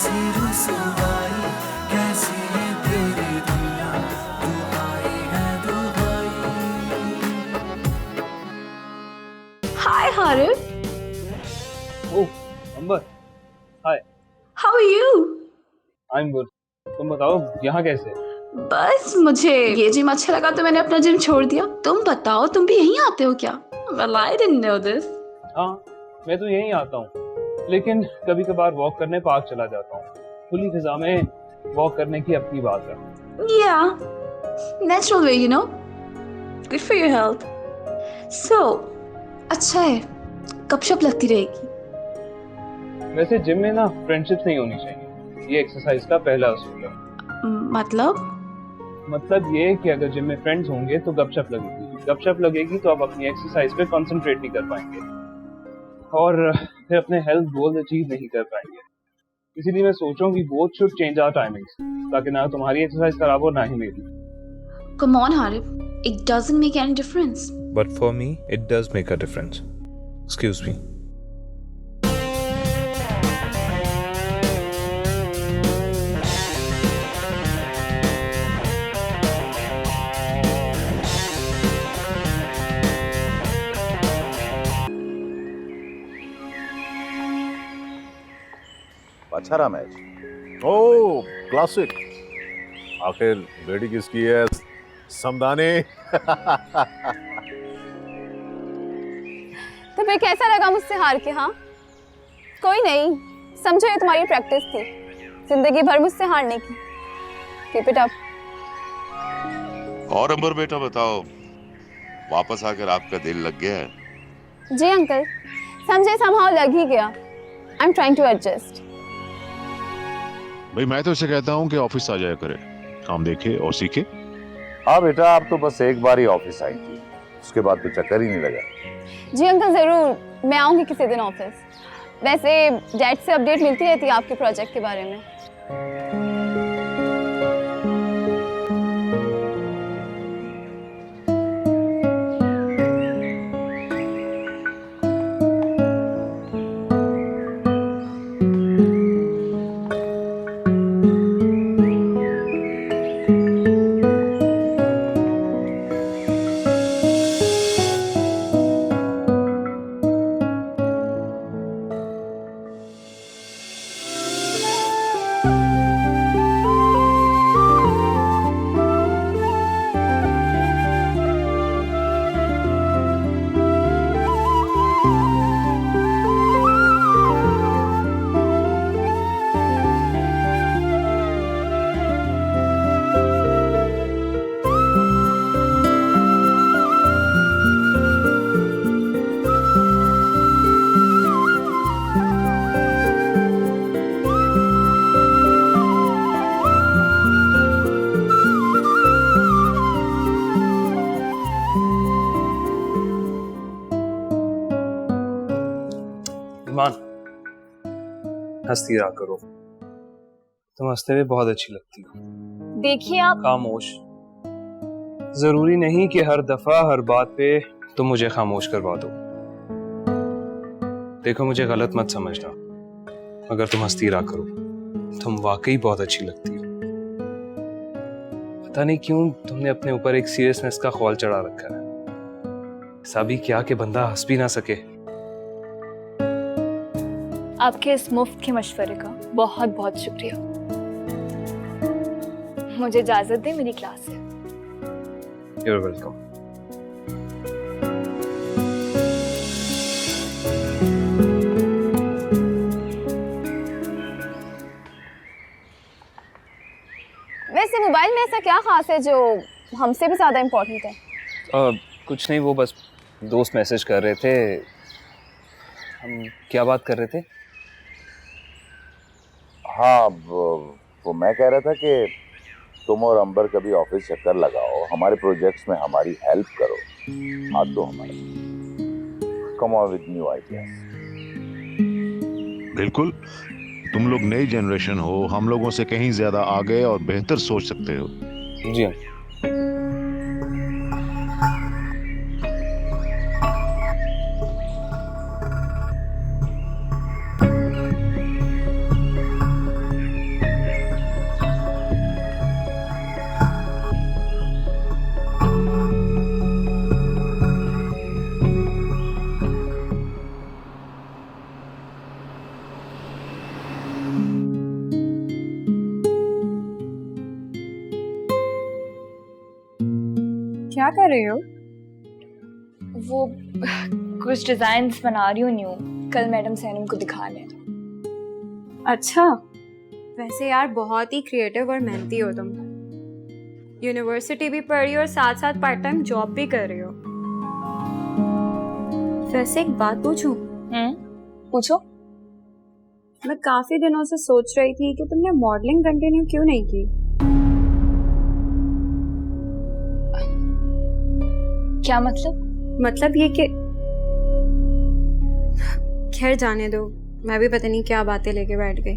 कैसी रुसवाई, कैसी ये तेरी दुनिया, दुहाई है दुहाई। Hi Harif, oh Ambar, hi. how are you? I am good. तुम बताओ यहाँ कैसे? बस मुझे ये जिम अच्छा लगा तो मैंने अपना जिम छोड़ दिया। तुम बताओ, तुम भी यहीं आते हो क्या? Well, I didn't know this. हाँ, मैं तो यहीं आता हूँ, लेकिन कभी कभार वॉक करने पार्क चला जाता हूँ। खुली फिजा में वॉक करने की अपनी बात है। Yeah, natural way, you know. Good for your health. So, अच्छा है, गपशप लगती रहेगी। वैसे जिम में ना फ्रेंडशिप नहीं होनी चाहिए, ये एक्सरसाइज का पहला असूल है। मतलब ये कि अगर जिम में फ्रेंड्स होंगे तो गपशप लगेगी तो आप अपनी एक्सरसाइज पे कंसंट्रेट नहीं कर पाएंगे और फिर अपने हेल्थ गोल अचीव नहीं कर पाएंगे। इसीलिए मैं सोच रहा हूँ कि both should change our timings, ताकि ना तुम्हारी एक्सरसाइज खराब हो ना ही मेरी। Come on, Harif. It doesn't make any difference. But for me, it does make a difference. Excuse me. अच्छा रहा मैच। ओह क्लासिक। आखिर रेडी किसकी है? समदाने। तो फिर कैसा लगा मुझसे हार के? हाँ, कोई नहीं, समझो ये तुम्हारी प्रैक्टिस थी जिंदगी भर मुझसे हारने की। Keep it up. और अंबर बेटा बताओ, वापस आकर आपका दिल लग गया है? जी अंकल, समझे somehow लग ही गया। I am trying to adjust. भाई मैं तो इसे कहता हूँ कि ऑफिस आ जाया करे, काम देखे और सीखे। हाँ बेटा, आप तो बस एक बार ही ऑफिस आई थी, उसके बाद तो चक्कर ही नहीं लगा। जी अंकल जरूर, मैं आऊंगी किसी दिन ऑफिस। वैसे डैड से अपडेट मिलती रहती है आपके प्रोजेक्ट के बारे में। ईमान, हंसती रहा करो, तुम हंसते हुए बहुत अच्छी लगती हो। देखिए आप। खामोश। जरूरी नहीं कि हर दफा हर बात पे तुम मुझे खामोश करवा दो। देखो मुझे गलत मत समझना, मगर तुम हंसती रहा करो, तुम वाकई बहुत अच्छी लगती हो। पता नहीं क्यों तुमने अपने ऊपर एक सीरियसनेस का खौल चढ़ा रखा है, ऐसा भी क्या कि बंदा हंस भी ना सके। आपके इस मुफ्त के मशवरे का बहुत बहुत शुक्रिया। मुझे इजाजत दे, मेरी क्लास है। You're welcome. वैसे मोबाइल में ऐसा क्या खास है जो हमसे भी ज्यादा इम्पोर्टेंट है? कुछ नहीं, वो बस दोस्त मैसेज कर रहे थे। हम क्या बात कर रहे थे? हाँ, वो मैं कह रहा था कि तुम और अंबर कभी ऑफिस चक्कर लगाओ, हमारे प्रोजेक्ट्स में हमारी हेल्प करो, हाथ दो हमारे। Come on with new ideas. बिल्कुल, तुम लोग नई जनरेशन हो, हम लोगों से कहीं ज्यादा आगे और बेहतर सोच सकते हो। जी हाँ। क्या कर रही हो? वो कुछ डिजाइन्स बना रही हूँ न्यू, कल मैडम सैनम को दिखाने। अच्छा, वैसे यार बहुत ही क्रिएटिव और मेहनती हो तुम। यूनिवर्सिटी भी पढ़ रही हो और साथ साथ पार्ट टाइम जॉब भी कर रही हो। वैसे एक बात पूछूं? पूछो। मैं काफी दिनों से सोच रही थी कि तुमने मॉडलिंग कंटिन्यू क्यों नहीं की। क्या मतलब? मतलब ये कि खैर जाने दो, मैं भी पता नहीं क्या बातें लेके बैठ गई।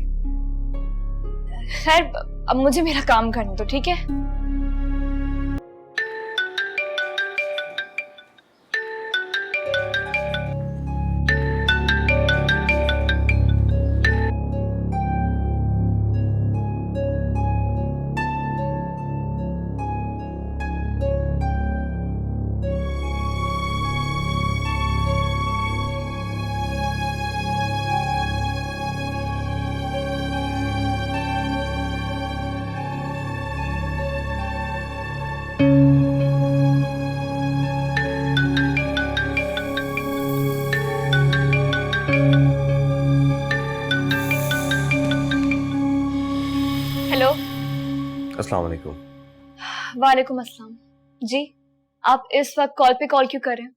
खैर अब मुझे मेरा काम करने दो, ठीक है? हेलो। अस्सलाम वालेकुम। वालेकुम अस्सलाम। जी, आप इस वक्त कॉल पे कॉल क्यों कर रहे हैं?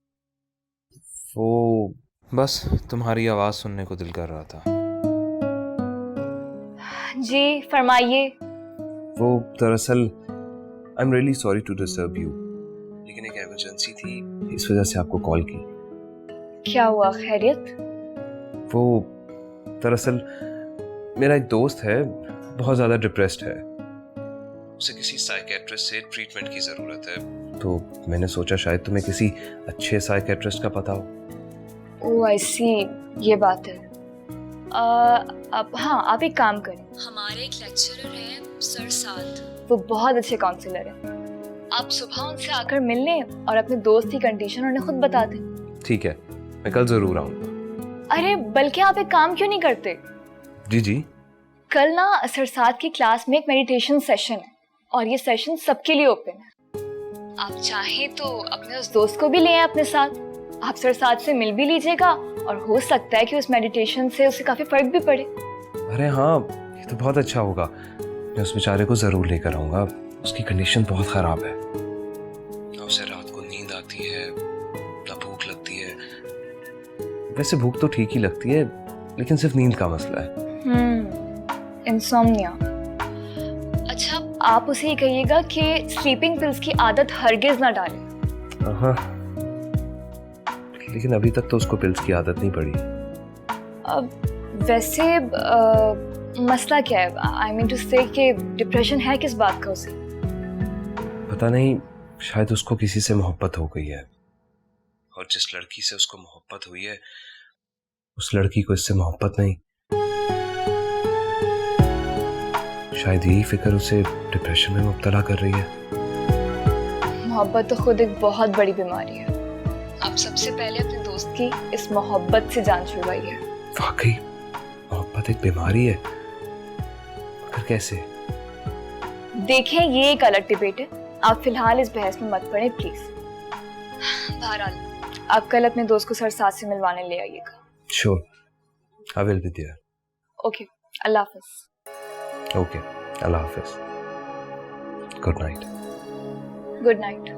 वो बस तुम्हारी आवाज़ सुनने को दिल कर रहा था। जी फरमाइए। वो दरअसल I am really sorry to disturb you, लेकिन एक इमरजेंसी थी, इस वजह से आपको कॉल की। क्या हुआ, खैरियत? वो दरअसल मेरा एक दोस्त है, बहुत ज़्यादा डिप्रेस्ड है, उसे किसी साइकेट्रिस्ट से ट्रीटमेंट की ज़रूरत है, तो मैंने सोचा शायद तुम्हें किसी अच्छे साइकेट्रिस्ट का पता हो। ओह आई सी, ये बात है। अब हाँ, आप एक काम करें, हमारे एक लेक्चरर हैं सर साद, वो बहुत अच्छे काउंसलर हैं। आप सुबह उनसे आकर मिल लें और अपने दोस्त की कंडीशन उन्हें खुद बता दें। ठीक है, मैं कल ज़रूर आऊँगा। अरे बल्कि आप एक काम क्यों नहीं करते? जी जी। कल ना सरसाद की क्लास में एक मेडिटेशन सेशन है और ये सेशन सबके लिए ओपन है। आप चाहें तो अपने उस दोस्त को भी ले आए अपने साथ, आप सरसाद से मिल भी लीजिएगा और हो सकता है कि उस मेडिटेशन से उसे काफी फर्क भी पड़े। अरे हाँ, ये तो बहुत अच्छा होगा, मैं उस बेचारे को ज़रूर लेकर आऊँगा, उसकी कंडीशन बहुत ख़राब है, ना उसे रात को नींद आती है ना भूख लगती है। वैसे भूख तो ठीक ही लगती है, लेकिन सिर्फ नींद का मसला है। इंसोम्निया। अच्छा, आप उसे ये कहिएगा कि स्लीपिंग पिल्स की आदत हरगिज ना डालें। हाँ, लेकिन अभी तक तो उसको पिल्स की आदत नहीं पड़ी। अब वैसे मसला क्या है? आई मीन टू से कि डिप्रेशन है किस बात का उसे? पता नहीं, शायद उसको किसी से मोहब्बत हो गई है, और जिस लड़की से उसको मोहब्बत हुई है उस लड़की को इससे मोहब्बत नहीं। शायद यही फिक्र उसे डिप्रेशन में मुब्तला कर रही है। मोहब्बत तो खुद एक बहुत बड़ी बीमारी है। आप सबसे पहले अपने दोस्त की इस मोहब्बत से जान छुड़वाइए। वाकई मोहब्बत एक बीमारी है, मगर कैसे? देखें, ये एक अलग डिबेट है, आप फिलहाल इस बहस में मत पड़े प्लीज। बहरहाल आप कल अपने दोस्त को सरसाद से मिलवाने ले आइएगा। Sure, I will be there. Okay, अल्लाह हाफिज। ओके, अल्लाह हाफिज। Good night. Good night.